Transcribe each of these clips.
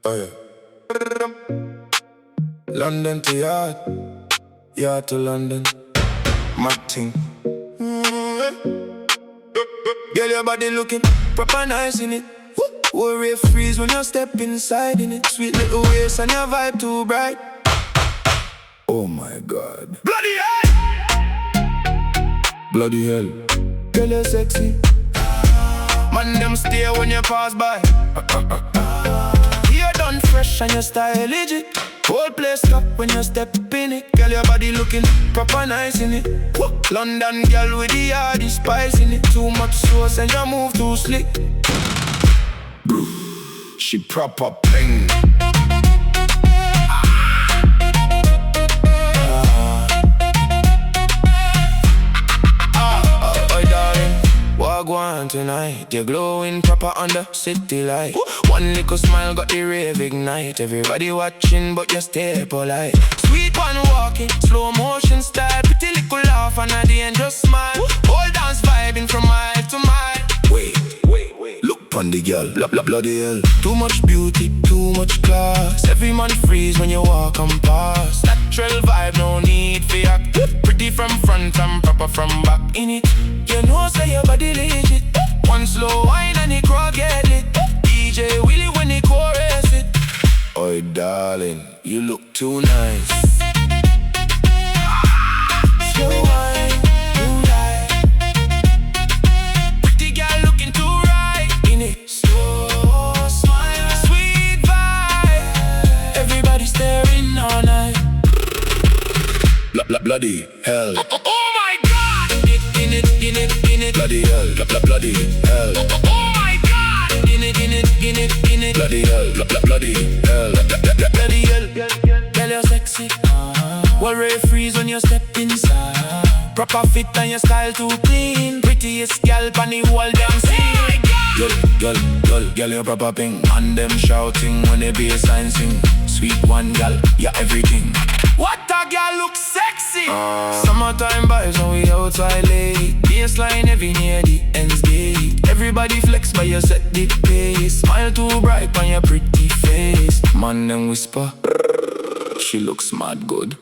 Oh yeah. London to yard, yard to London. My thing. Girl, your body looking proper nice in it. Worry freeze when you step inside in it. Sweet little waist and your vibe too bright. Oh my God. Bloody hell! Bloody hell. Girl, you're sexy. Man, them stare when you pass by. You're done fresh and your style legit. Whole place stop when you step in it. Girl, your body looking proper nice in it. London girl with the hardy spice in it. Too much sauce and you move too slick. She proper ping. Oh darling, walk on tonight. You're glowing proper under city light. One little smile got the rave ignite. Everybody watching but you stay polite. Sweet one walking, slow motion style. Pretty little laugh and at the end just smile. Whole dance vibing from mile to mile. Wait, look on the girl, bloody hell. Too much beauty, too much class. Every man freeze when you walk and pass. Natural vibe, no need for act. Pretty from front and proper from back. In it, you know say your body legit. One slow wine and the crowd get lit. DJ Willie when he chorus it. Oh darling, you look too nice. Slow wine, too right. Pretty girl looking too right. In it, slow smile, sweet vibe. Everybody staring all night. Bloody hell. Oh my God. In it, bloody hell. Bloody hell. Oh my God. In it, bloody hell. Bloody hell. Bloody hell. Girl, you're sexy. Worry freeze when you step inside. Proper fit and your style too clean. Prettiest girl on the whole damn scene. Girl, you're proper ping. And them shouting when the bassline sing. Sweet one girl, you're everything. What a girl looks sexy. Summertime vibes when we outside late. Bassline heavy near the ends gate. Everybody flex but you set the pace. Smile too bright on your pretty face. Man them whisper, she looks mad good.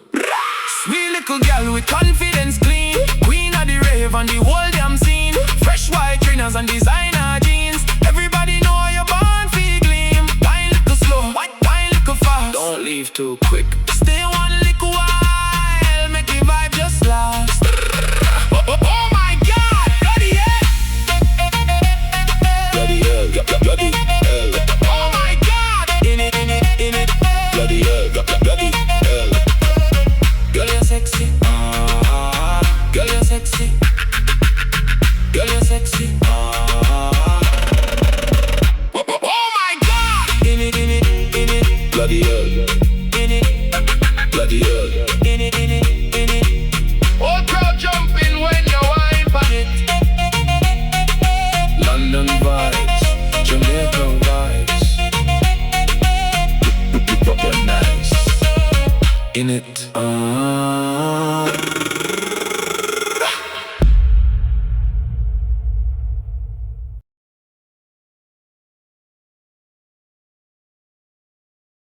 Sweet little girl with confidence clean. Queen of the rave and the whole damn scene. Fresh white trainers and designer jeans. Everybody know you're born for gleam. Wine little slow, wine little fast. Don't leave too quick. Stay one little while, make the vibe just last. Oh my God, bloody hell. Bloody hell, bloody hell. Oh my God, in it, bloody hell, bloody hell. Girl, you're sexy. Girl, you're sexy. Girl, you're sexy. Oh my God, in it, bloody hell. Bloody hell. In it. Whole crowd jumping when you wine pan it. London vibes, Jamaican vibes. Proper nice. In it.